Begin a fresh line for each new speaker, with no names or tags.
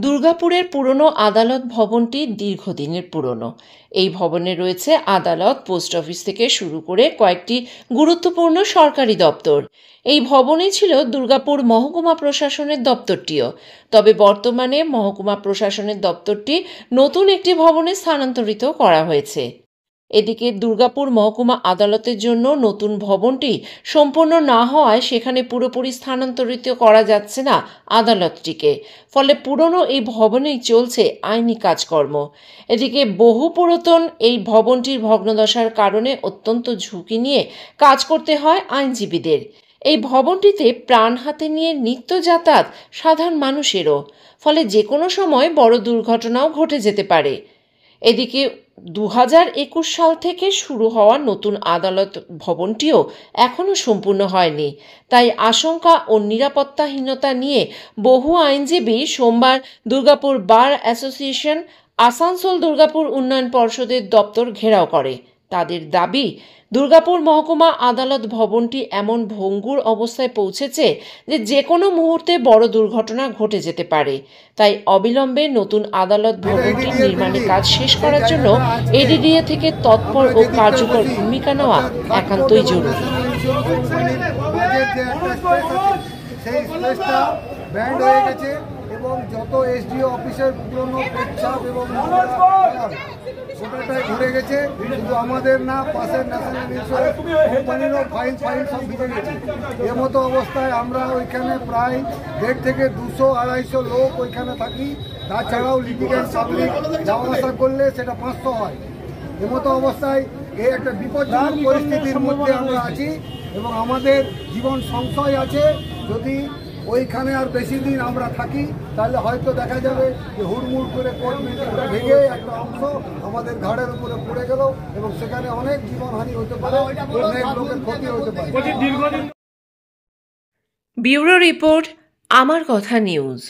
দুর্গাপুরের পুরনো আদালত ভবনটি দীর্ঘদিনের পুরনো। এই ভবনে রয়েছে আদালত, পোস্ট অফিস থেকে শুরু করে কয়েকটি গুরুত্বপূর্ণ সরকারি দপ্তর। এই ভবনে ছিল দুর্গাপুর মহকুমা প্রশাসনের দপ্তরটিও। তবে বর্তমানে মহকুমা প্রশাসনের দপ্তরটি নতুন একটি ভবনে স্থানান্তরিত করা হয়েছে। এদিকে দুর্গাপুর মহকুমা আদালতের জন্য নতুন ভবনটি সম্পূর্ণ না হওয়ায় সেখানে পুরোপুরি স্থানান্তরিত করা যাচ্ছে না আদালতটিকে। ফলে পুরনো এই ভবনেই চলছে আইনি কাজকর্ম। এদিকে বহু পুরাতন এই ভবনটির ভগ্নদশার কারণে অত্যন্ত ঝুঁকি নিয়ে কাজ করতে হয় আইনজীবীদের। এই ভবনটিতে প্রাণ হাতে নিয়ে নিত্য যাতায়াত সাধারণ মানুষেরও। ফলে যে কোনো সময় বড় দুর্ঘটনাও ঘটে যেতে পারে। এদিকে 2021 সাল থেকে শুরু হওয়া নতুন আদালত ভবনটিও এখনও সম্পূর্ণ হয়নি। তাই আশঙ্কা ও নিরাপত্তাহীনতা নিয়ে বহু আইনজীবী সোমবার দুর্গাপুর বার অ্যাসোসিয়েশন, আসানসোল দুর্গাপুর উন্নয়ন পর্ষদের দপ্তর ঘেরাও করে। তাদের দাবি, দুর্গাপুর মহকুমা আদালত ভবনটি এমন ভঙ্গুর অবস্থায় পৌঁছেছে যে কোনো মুহূর্তে বড় দুর্ঘটনা ঘটে যেতে পারে। তাই অবিলম্বে নতুন আদালত ভবনটি নির্মাণের কাজ শেষ করার জন্য এডিডিএ থেকে তৎপর ও কার্যকর ভূমিকা নেওয়া একান্তই জরুরি।
এবং যত এসডিও অফিসের পুরনো পেচ্ছাপ এবং গোটাটাই ঘুরে গেছে। শুধু আমাদের না, পাশের ন্যাশনাল ইন্স্যুরেন্স কোম্পানিরও ফাইল সব ভিজে গেছে। এমতো অবস্থায় আমরা ওইখানে প্রায় 150 থেকে 200-250 লোক ওইখানে থাকি। তাছাড়াও লিটিগেন্ট পাবলিক যাওয়া আসা করলে সেটা 500 হয়। এমতো অবস্থায় এই একটা বিপজ্জনক পরিস্থিতির মধ্যে আমরা আছি এবং আমাদের জীবন সংশয় আছে। যদি ওইখানে আর বেশি দিন আমরা থাকি তাহলে হয়তো দেখা যাবে যে হুড়মুড় করে কোর্ট মিটিংটা ভেঙে একটা অংশ আমাদের ঘাড়ের উপরে পড়ে গেল এবং সেখানে অনেক জীবনহানি হতে পারে, অনেক লোকের ক্ষতি হতে পারে।
ব্যুরো রিপোর্ট, আমার কথা নিউজ।